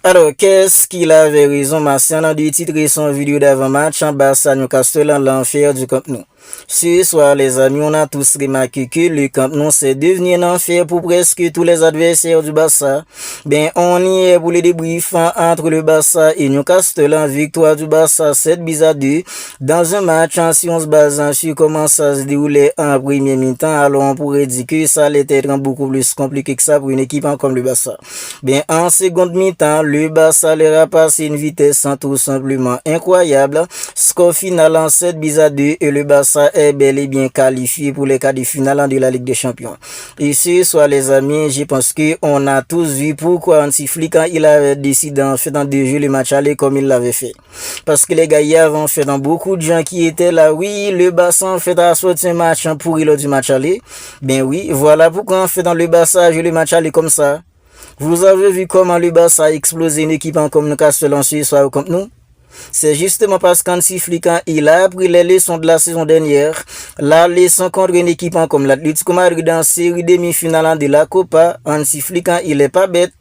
Alors, qu'est-ce qu'il avait raison, Martial, a dû titrer son vidéo d'avant-match en Barça Newcastle en l'enfer du Camp Nou. Ce soir, les amis, on a tous remarqué que le Camp Nou c'est devenu un enfer pour presque tous les adversaires du Barça. On y est pour les débriefs entre le Barça et Newcastle en victoire du Barça 7-2 dans un match si on se base sur comment ça se déroulait en première mi-temps. Alors, on pourrait dire que ça allait être beaucoup plus compliqué que ça pour une équipe comme le Barça. En seconde mi-temps, le Barça leur a passé une vitesse tout simplement incroyable. Score final en 7-2 et le Barça est bel et bien qualifié pour les quarts de finale de la Ligue des Champions. Et ce soir, les amis, je pense qu'on a tous vu pourquoi Hansi Flick il avait décidé en fait de jouer le match aller comme il l'avait fait. Parce que les gars, il y avait en fait beaucoup de gens qui étaient là. Oui, le Barça en fait a sorti un match pourri lors du match aller. Oui, voilà pourquoi en fait le Barça a joué le match aller comme ça. Vous avez vu comment le Barça a explosé une équipe en communication en ce soir contre nous? C'est justement parce qu'Hansi Flick il a appris les leçons de la saison dernière. La leçon contre une équipe comme l'Atlético Madrid en série demi-finale de la Copa. Hansi Flick il est pas bête.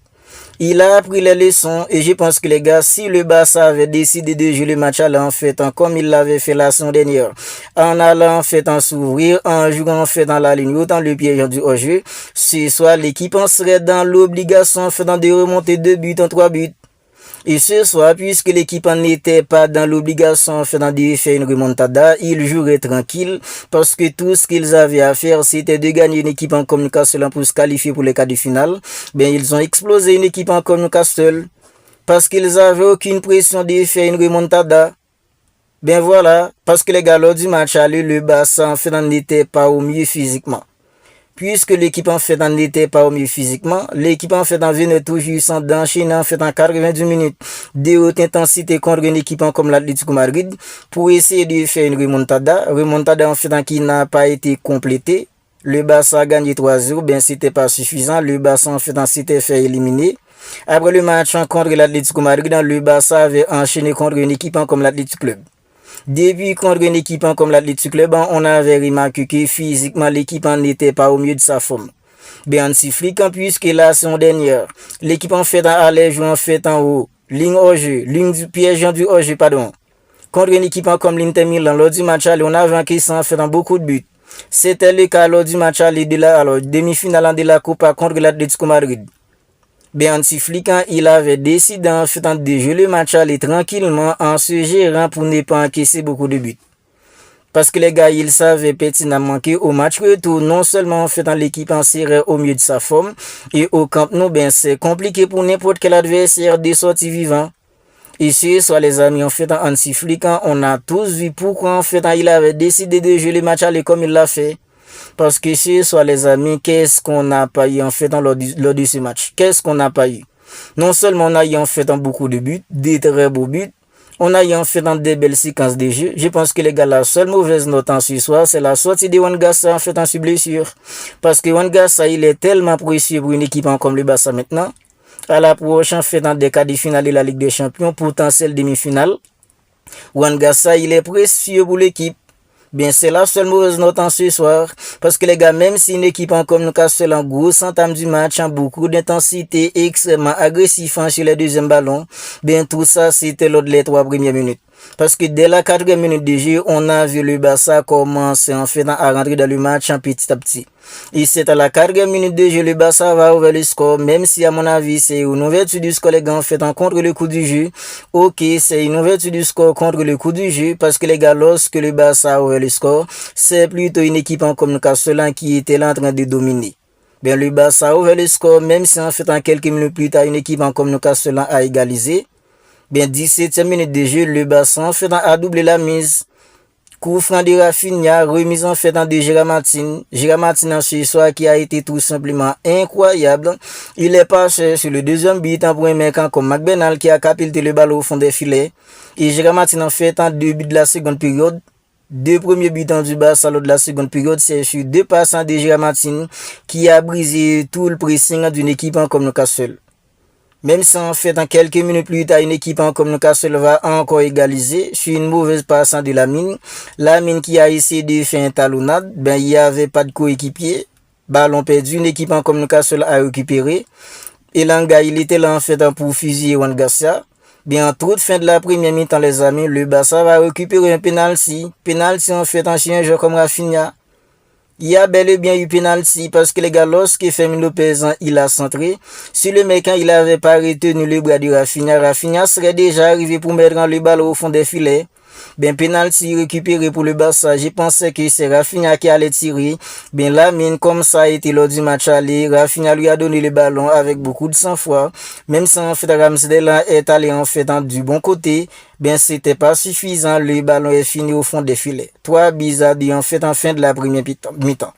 Il a appris les leçons et je pense que les gars, si le Barça avait décidé de jouer le match en fait comme il l'avait fait la saison dernière, en allant en fait en s'ouvrir, en jouant en fait dans la ligne, autant le piège du hors-jeu, ce soir l'équipe en serait dans l'obligation en fait de remonter 2 buts en 3 buts. Et ce soir, puisque l'équipe n'était pas dans l'obligation de faire une remontada, ils joueraient tranquille parce que tout ce qu'ils avaient à faire, c'était de gagner une équipe en communication pour se qualifier pour les quarts de finale. Ils ont explosé une équipe en communication parce qu'ils avaient aucune pression de faire une remontada. Voilà, parce que les gars, lors du match aller, le Barça en fait n'était pas au mieux physiquement. Puisque l'équipe en fait n'était pas au mieux physiquement, l'équipe en fait venait toujours sans d'enchaîner en fait en 90 minutes de haute intensité contre une équipe comme l'Atlético Madrid pour essayer de faire une remontada en fait qui n'a pas été complétée. Le Barça a gagné 3-0, c'était pas suffisant, le Barça en fait s'était fait éliminer. Après le match contre l'Atlético Madrid, le Barça avait enchaîné contre une équipe comme l'Atlético Club. Depuis contre une équipe comme l'Atlético Club, on avait remarqué que physiquement l'équipe n'était pas au mieux de sa forme. Hansi Flick, puisque la saison dernière, l'équipe en fait allait jouer en fait en haut, ligne au jeu, ligne du piège du hors jeu, contre une équipe comme l'Inter Milan, lors du match aller, on avait vaincu en fait beaucoup de buts. C'était le cas lors du match aller de la demi-finale de la Copa contre l'Atlético Madrid. Hansi Flick, il avait décidé en fait de jouer le match aller tranquillement en se gérant pour ne pas encaisser beaucoup de buts. Parce que les gars, ils savaient pertinemment qu'au match retour, non seulement en fait l'équipe en serait au mieux de sa forme, et au Camp Nou, c'est compliqué pour n'importe quel adversaire de sortir vivant. Et ce soit les amis, en fait, Hansi Flick, on a tous vu pourquoi en fait il avait décidé de jouer le match aller comme il l'a fait. Parce que ce soit les amis, qu'est-ce qu'on n'a pas eu en fait lors de ce match? Qu'est-ce qu'on n'a pas eu? Non seulement on a eu en fait beaucoup de buts, des très beaux buts, on a eu en fait des belles séquences de jeu. Je pense que les gars, la seule mauvaise note en ce soir, c'est la sortie de Wangassa en fait en blessure. Parce que Wangassa, il est tellement précieux pour une équipe comme le Barça maintenant. À la prochaine en fait dans des quarts de finale de la Ligue des Champions, potentiel demi-finale. Wangassa, il est précieux pour l'équipe. C'est la seule mauvaise note en ce soir. Parce que les gars, même si une équipe en communication en grosse entame du match, en beaucoup d'intensité, extrêmement agressif sur les deuxièmes ballons, tout ça, c'était lors des 3 premières minutes. Parce que dès la 4e minute de jeu, on a vu le Barça commencer en fait à rentrer dans le match petit à petit. Et c'est à la 4e minute de jeu, le Barça va ouvrir le score, même si à mon avis c'est une ouverture du score les gars en fait contre le coup du jeu. Ok, c'est une ouverture du score contre le coup du jeu, parce que les gars, lorsque le Barça a ouvert le score, c'est plutôt une équipe en communication qui était là en train de dominer. Le Barça a ouvert le score, même si en fait en quelques minutes plus tard, une équipe en communication a égalisé. 17e minute de jeu, le Barça en fait a doublé la mise. Coup franc de Rafinha, remise en fait de Gérard Martin. Gérard Martin en ce soir qui a été tout simplement incroyable. Il est passé sur le deuxième but pour un mec comme McBenal qui a capilté le ballon au fond des filets. Et Gérard Martin en fait en 2 buts de la seconde période. 2 premiers buts du Barça lors de la seconde période, c'est sur 2 passes de Gérard Martin qui a brisé tout le pressing d'une équipe comme Newcastle. Même si en fait en quelques minutes plus tard, une équipe comme Newcastle va encore égaliser sur une mauvaise passe de Lamine. Lamine qui a essayé de faire un talonnade, il n'y avait pas de coéquipier. Ballon perdu, une équipe comme Newcastle a récupéré. Elanga, il était là en fait pour fusiller Juan Garcia. Bien, en toute fin de la première mi-temps, les amis, le Barça va récupérer un penalty. Penalty en fait ancien un joueur comme Rafinha. Il y a bel et bien eu penalty parce que les gars, lorsque Fermin Lopez il a centré, si le mec il avait pas retenu le bras de Rafinha, Rafinha serait déjà arrivé pour mettre le ballon au fond des filets. Ben penalty récupéré pour le Barça. Je pensais que c'est Rafinha qui allait tirer. Ben Lamine, comme ça a été lors du match aller, Rafinha lui a donné le ballon avec beaucoup de sang-froid. Même si en fait Ramsdale est allé en fait du bon côté, ben c'était pas suffisant. Le ballon est fini au fond des filets. 3 buts à 2 en fait en fin de la première mi-temps.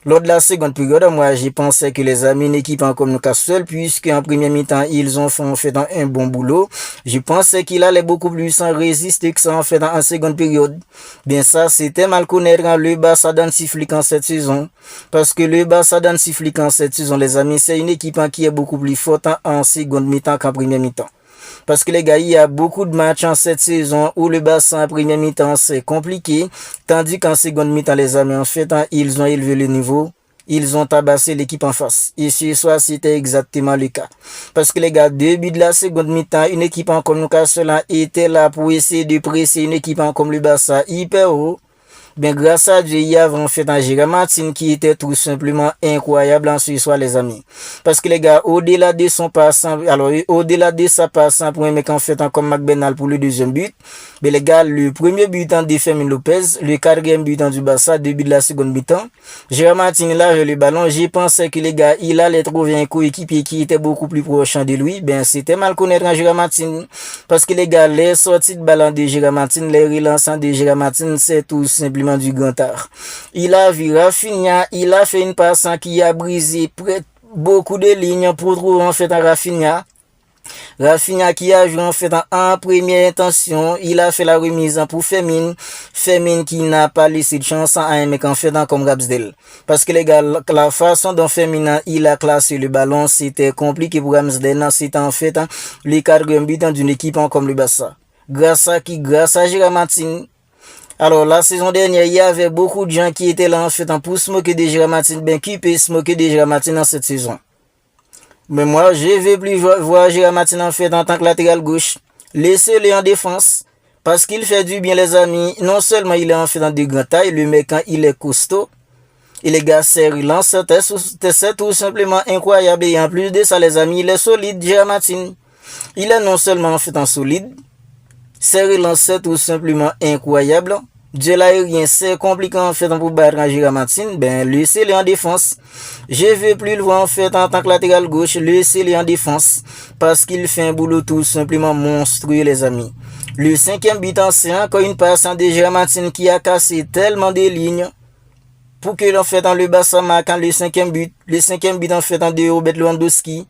Lors de la seconde période, moi, j'ai pensé que les amis n'équipent comme Newcastle, puisque en première mi-temps, ils ont fait un bon boulot. Je pensais qu'il allait beaucoup plus sans résister que ça en fait en seconde période. Bien ça, c'était mal connaître le Barça d'Antiflic en cette saison. Parce que le Barça d'Antiflic en cette saison, les amis, c'est une équipe qui est beaucoup plus forte en seconde mi-temps qu'en première mi-temps. Parce que les gars, il y a beaucoup de matchs en cette saison où le Barça en première mi-temps c'est compliqué, tandis qu'en seconde mi-temps les amis en fait ils ont élevé le niveau, ils ont tabassé l'équipe en face. Et ce soir c'était exactement le cas. Parce que les gars, début de la seconde mi-temps, une équipe comme Newcastle était là pour essayer de presser une équipe comme le Barça hyper haut. Ben, grâce à Dieu, il y avait en fait un Gérard Martin qui était tout simplement incroyable en ce soir, les amis. Parce que les gars, au-delà de son passant, alors, au-delà de sa passant pour un mec en fait comme McBennal pour le deuxième but, ben, les gars, le premier but de Fermin Lopez, le quatrième but du Barça, début de la seconde mi-temps, Gérard Martin là, le ballon, j'ai pensé que les gars, il allait trouver un coéquipier qui était beaucoup plus proche de lui. Ben, c'était mal connaître un Gérard Martin. Parce que les gars, les sorties de ballon de Gérard Martin, les relançants de Gérard Martin, c'est tout simplement du grand art. Il a vu Rafinha, il a fait une passe qui a brisé beaucoup de lignes pour trouver en fait un Rafinha. Rafinha qui a joué en fait en première intention, il a fait la remise pour Fermin. Fermin qui n'a pas laissé de chance à un mec en fait comme Ramsdale. Parce que les gars, la façon dont Fermin il a classé le ballon, c'était compliqué pour Ramsdale. C'était en fait le quatrième but d'une équipe comme le Barça. Grâce à Gérard Martin. Alors, la saison dernière, il y avait beaucoup de gens qui étaient là, en fait, pour se moquer de Gérard Martin. Ben, qui peut se moquer de Gérard Martin dans cette saison? Mais moi, je ne veux plus voir Gérard Martin, en fait, en tant que latéral gauche. Laissez-le en défense. Parce qu'il fait du bien, les amis. Non seulement il est en fait dans de grandes tailles, le mec, il est costaud. Et les gars, c'est tout simplement incroyable. Et en plus de ça, les amis, il est solide, Gérard Martin. Il est non seulement en fait en solide, c'est relancé tout simplement incroyable. Dieu l'aérien, c'est compliqué en fait pour battre Gérard Martin. Ben, laissez-le en défense. Je veux plus le voir en fait en tant que latéral gauche. Laissez-le en défense. Parce qu'il fait un boulot tout simplement monstrueux, les amis. Le cinquième but c'est encore une passe de Gérard Martin qui a cassé tellement de lignes. Pour que l'on fait dans le Barça marquant le cinquième but. Le cinquième but en fait de Robert Lewandowski.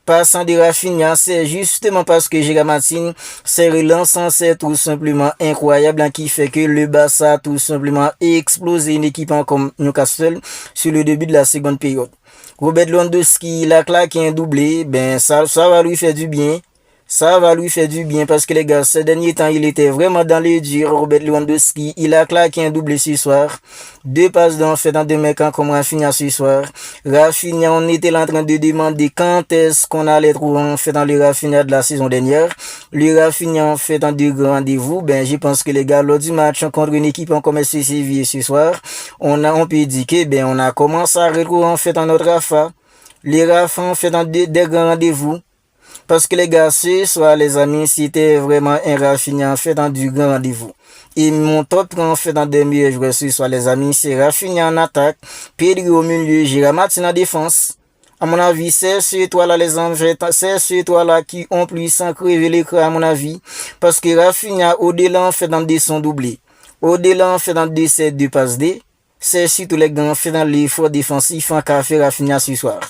Passant de Rafinha, c'est justement parce que Gérard Martin, c'est relançant, c'est tout simplement incroyable, qui fait que le Barça a tout simplement explosé une équipe comme Newcastle sur le début de la seconde période. Robert Lewandowski, il a claqué un doublé, ben ça va lui faire du bien. Ça va lui faire du bien parce que les gars, ces derniers temps, il était vraiment dans les durs. Robert Lewandowski, il a claqué un doublé ce soir. 2 passes d'en fait dans 2 mecs comme Rafinha ce soir. Rafinha, on était en train de demander quand est-ce qu'on allait trouver en fait dans le Rafinha de la saison dernière. Le Rafinha en fait dans 2 grands rendez-vous. Ben, je pense que les gars, lors du match contre une équipe comme SC Séville ce soir, on peut dire que, ben, on a commencé à retrouver en fait dans notre Rafa. Les Rafa en fait dans des grands rendez-vous. Parce que les gars, ce soir, les amis, c'était vraiment un Rafinha en fait dans du grand rendez-vous. Et mon top 3 en fait dans des meilleurs joueurs ce soir, les amis, c'est Rafinha en attaque, Pedri au milieu, Gérard Martin en défense. À mon avis, c'est ces trois-là, les amis, c'est ces trois-là qui ont plus sans crever l'écran, à mon avis. Parce que Rafinha, au-delà en fait dans des sons doublés, au-delà en fait dans des sets de passes D, c'est surtout les gars en fait dans l'effort défensif en café Rafinha ce soir.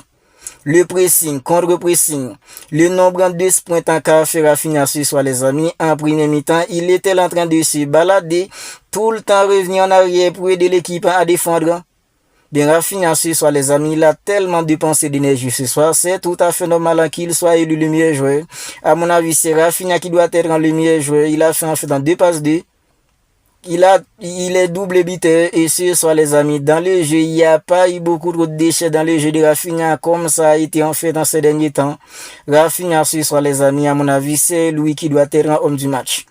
Le pressing, contre-pressing, le nombre de points en qu'a fait Rafinha ce soir, les amis, en premier mi-temps, il était en train de se balader, tout le temps revenir en arrière pour aider l'équipe à défendre. Bien, Rafinha ce soir, les amis, il a tellement dépensé d'énergie ce soir, c'est tout à fait normal qu'il soit élu le meilleur joueur. À mon avis, c'est Rafinha qui doit être le meilleur joueur. Il a fait en fait dans 2 passes D. il est double buteur et ce soir les amis, dans le jeu, il n'y a pas eu beaucoup de déchets dans le jeu de Rafinha comme ça a été en fait dans ces derniers temps. Rafinha ce soir les amis, à mon avis, c'est lui qui doit être un homme du match.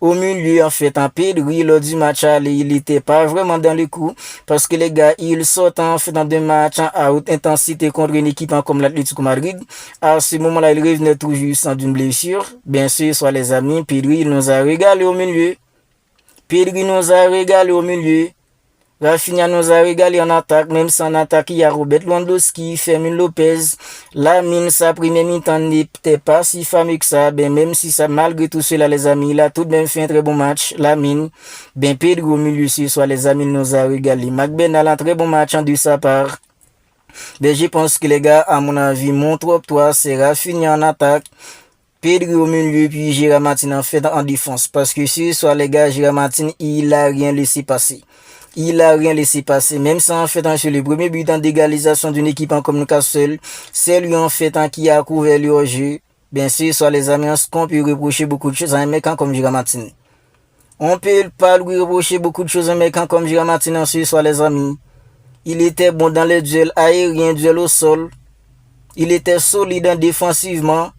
Au milieu, en fait, en Pedri, lors du match aller, il était pas vraiment dans le coup, parce que les gars, ils sortent en fait dans des matchs à haute intensité contre une équipe comme l'Atlético Madrid. À ce moment-là, il revenait tout juste d'une blessure. Bien sûr, soit les amis, Pedri, il nous a régalé au milieu. Pedri nous a régalé au milieu. Rafinha nous a régalé en attaque, même sans attaque, il y a Robert Lewandowski, Fermin Lopez. Lamine, sa première mi-temps n'était pas si fameux que ça, ben même si ça, malgré tout cela, les amis, il a tout de même fait un très bon match. Lamine, ben Pedri au milieu, ce soir, les amis, nous a régalé. McBen a un très bon match de sa part. Ben je pense que les gars, à mon avis, mon top 3, c'est Rafinha en attaque. Pedri au milieu, puis Gérard Martin en fait en défense. Parce que ce soir, les gars, Gérard Martin, il a rien laissé passer. Il a rien laissé passer. Même si en fait, sur le premier but d'égalisation d'une équipe comme Newcastle, c'est lui en fait qui a couvert le jeu. Bien sûr, soit les amis, on peut reprocher beaucoup de choses à un mec comme Gérard Martin. On peut pas lui reprocher beaucoup de choses à un mec comme Gérard Martin, soit les amis. Il était bon dans les duels aériens, duels au sol. Il était solide défensivement.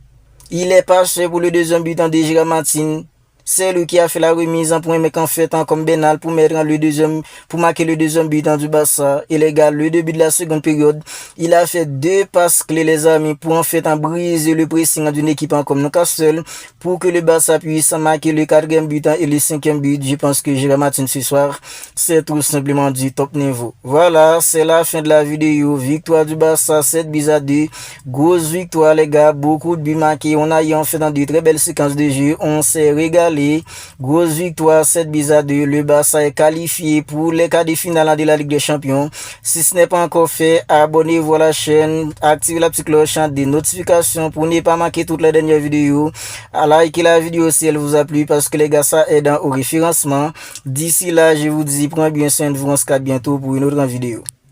Il est passé pour le deuxième but en Gérard Martin. C'est lui qui a fait la remise en point, mais qu'en fait, comme Benal, pour marquer le deuxième but du Barça. Et les gars, le début de la seconde période, il a fait 2 passes clés, les amis, pour en fait briser le pressing d'une équipe comme Newcastle, pour que le Barça puisse marquer le 4e but et le 5e but. Je pense que Gérard Martin ce soir, c'est tout simplement du top niveau. Voilà, c'est la fin de la vidéo. Victoire du Barça, 7-2. Grosse victoire, les gars, beaucoup de buts marqués. On a eu en fait dans de très belles séquences de jeu. On s'est régalé. Grosse victoire, 7-2. Le Barça est qualifié pour les quarts de finale de la Ligue des Champions. Si ce n'est pas encore fait, abonnez-vous à la chaîne, activez la petite cloche des notifications pour ne pas manquer toutes les dernières vidéos. Likez la vidéo si elle vous a plu parce que les gars, ça aide au référencement. D'ici là, je vous dis, prenez bien soin de vous. On se capte bientôt pour une autre vidéo.